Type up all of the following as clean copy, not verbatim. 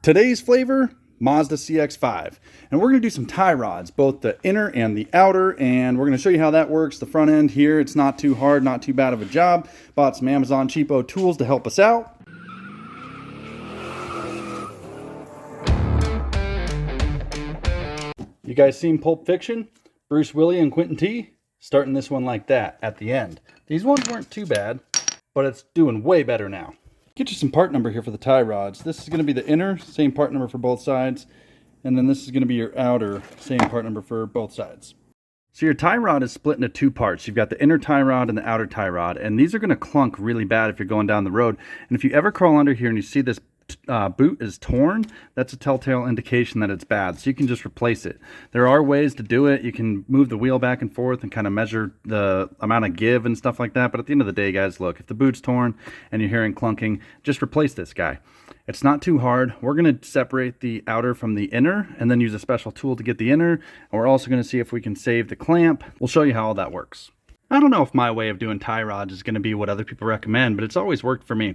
Today's flavor, Mazda CX5. And we're going to do some tie rods, both the inner and the outer, and we're going to show you how that works. The front end here, it's not too hard, not too bad of a job. Bought some Amazon cheapo tools to help us out. You guys seen Pulp Fiction? Bruce Willis and Quentin T? Starting this one like that at the end. These ones weren't too bad, but it's doing way better now. Get you some part number here for the tie rods. This is going to be the inner, same part number for both sides. And then this is going to be your outer, same part number for both sides. So your tie rod is split into two parts. You've got the inner tie rod and the outer tie rod. And these are going to clunk really bad if you're going down the road. And if you ever crawl under here and you see this boot is torn, that's a telltale indication that it's bad. So you can just replace it. There are ways to do it. You can move the wheel back and forth and kind of measure the amount of give and stuff like that. But at the end of the day, guys, look, if the boot's torn and you're hearing clunking, just replace this guy. It's not too hard. We're going to separate the outer from the inner and then use a special tool to get the inner. And we're also going to see if we can save the clamp. We'll show you how all that works. I don't know if my way of doing tie rods is going to be what other people recommend, but it's always worked for me.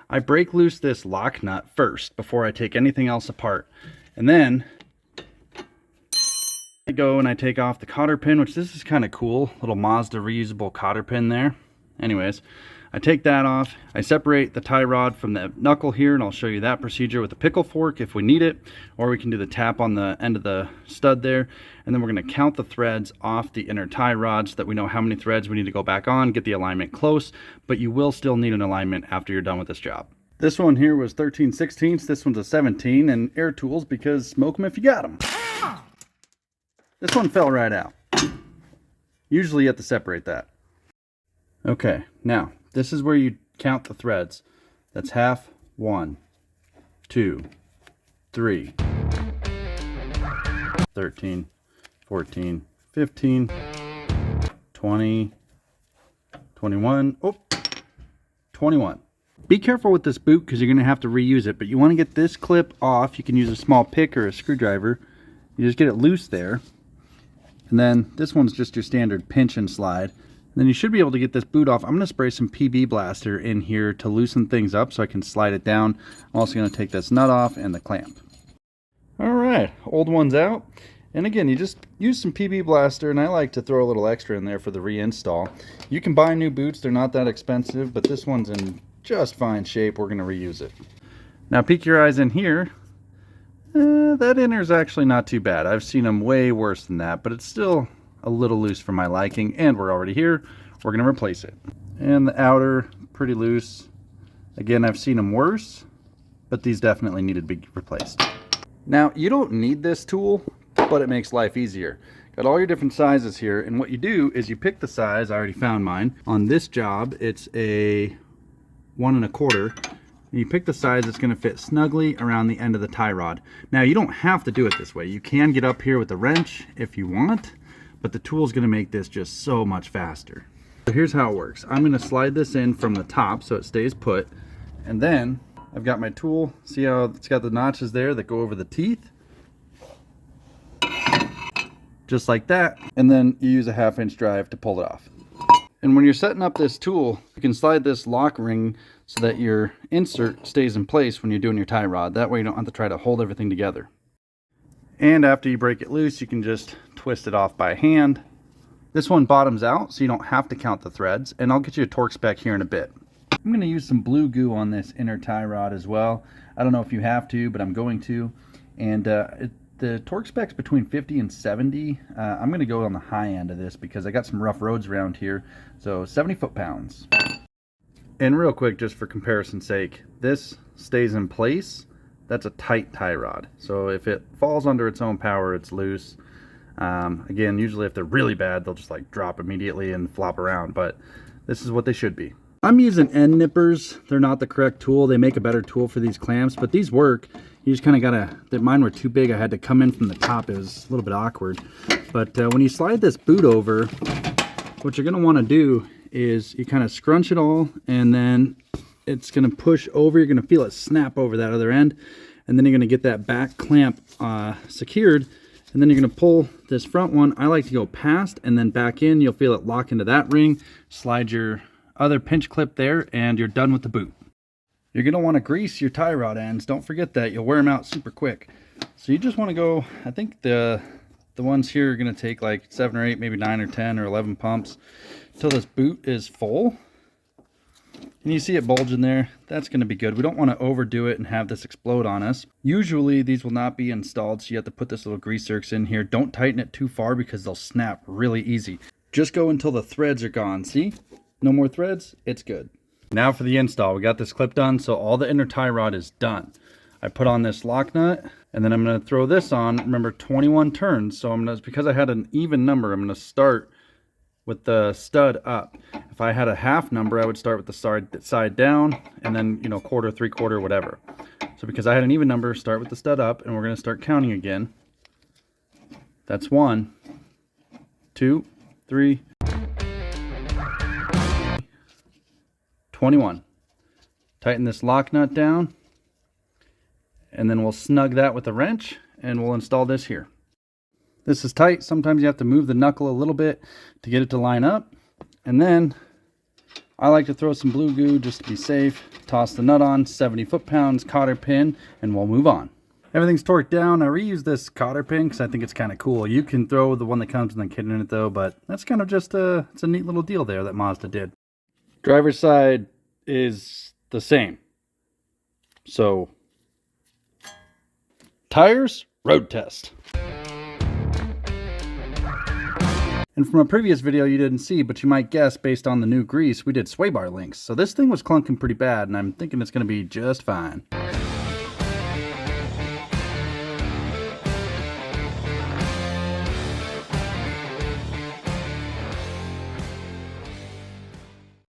I break loose this lock nut first before I take anything else apart. And then I go and I take off the cotter pin, which this is kind of cool. Little Mazda reusable cotter pin there. Anyways, I take that off. I separate the tie rod from the knuckle here, and I'll show you that procedure with a pickle fork if we need it, or we can do the tap on the end of the stud there. And then we're going to count the threads off the inner tie rod so that we know how many threads we need to go back on, get the alignment close, but you will still need an alignment after you're done with this job. This one here was 13/16, this one's a 17, and air tools because smoke them if you got them. This one fell right out. Usually you have to separate that. Okay, now this is where you count the threads. That's half, 1, 2, 3, 13, 14, 15, 20, 21, 21. Be careful with this boot because you're going to have to reuse it, but you want to get this clip off. You can use a small pick or a screwdriver. You just get it loose there. And then this one's just your standard pinch and slide. And then you should be able to get this boot off. I'm going to spray some PB Blaster in here to loosen things up so I can slide it down. I'm also going to take this nut off and the clamp. Alright, old one's out. And again, you just use some PB Blaster, and I like to throw a little extra in there for the reinstall. You can buy new boots, they're not that expensive, but this one's in just fine shape. We're going to reuse it. Now peek your eyes in here. That inner's actually not too bad. I've seen them way worse than that, but it's still a little loose for my liking, and we're already here. We're going to replace it. And the outer, pretty loose. Again, I've seen them worse, but these definitely needed to be replaced. Now, you don't need this tool, but it makes life easier. Got all your different sizes here, and what you do is you pick the size. I already found mine. On this job, it's a 1 1/4. And you pick the size that's going to fit snugly around the end of the tie rod. Now, you don't have to do it this way. You can get up here with the wrench if you want, but the tool is going to make this just so much faster. So here's how it works. I'm going to slide this in from the top so it stays put, and then I've got my tool. See how it's got the notches there that go over the teeth? Just like that, and then you use a 1/2 inch drive to pull it off. And when you're setting up this tool, you can slide this lock ring so that your insert stays in place when you're doing your tie rod. That way you don't have to try to hold everything together. And after you break it loose, you can just twist it off by hand. This one bottoms out, so you don't have to count the threads, and I'll get you a torque spec here in a bit. I'm going to use some blue goo on this inner tie rod as well. I don't know if you have to, but I'm going to. And the torque spec's between 50 and 70. I'm going to go on the high end of this because I got some rough roads around here. So 70 foot-pounds. And real quick, just for comparison's sake, this stays in place. That's a tight tie rod. So if it falls under its own power, it's loose. Again, usually if they're really bad, they'll just like drop immediately and flop around, but this is what they should be. I'm using end nippers. They're not the correct tool. They make a better tool for these clamps, but these work. You just kind of gotta, mine were too big. I had to come in from the top. It was a little bit awkward. But when you slide this boot over, what you're gonna wanna do is you kind of scrunch it all, and then it's gonna push over. You're gonna feel it snap over that other end, and then you're gonna get that back clamp secured, and then you're gonna pull this front one. I like to go past and then back in. You'll feel it lock into that ring. Slide your other pinch clip there, and you're done with the boot. You're going to want to grease your tie rod ends. Don't forget that. You'll wear them out super quick. So you just want to go, I think the ones here are going to take like 7 or 8, maybe 9 or 10 or 11 pumps until this boot is full. And you see it bulge in there. That's going to be good. We don't want to overdo it and have this explode on us. Usually these will not be installed, so you have to put this little grease zerks in here. Don't tighten it too far because they'll snap really easy. Just go until the threads are gone. See? No more threads. It's good. Now for the install. We got this clip done, so all the inner tie rod is done. I put on this lock nut, and then I'm going to throw this on. Remember, 21 turns. So because I had an even number, I'm going to start with the stud up. If I had a half number, I would start with the side down, and then, you know, quarter, 3/4, whatever. So because I had an even number, start with the stud up, and we're going to start counting again. That's 1, 2, 3, 21. Tighten this lock nut down, and then we'll snug that with a wrench, and we'll install this here. This is tight. Sometimes you have to move the knuckle a little bit to get it to line up. And then I like to throw some blue goo just to be safe. Toss the nut on, 70 foot-pounds, cotter pin, and we'll move on. Everything's torqued down. I reuse this cotter pin because I think it's kind of cool. You can throw the one that comes with the kit in it though, but that's kind of just it's a neat little deal there that Mazda did. Driver's side is the same. So, tires, road test. And from a previous video you didn't see, but you might guess based on the new grease, we did sway bar links. So this thing was clunking pretty bad, and I'm thinking it's going to be just fine.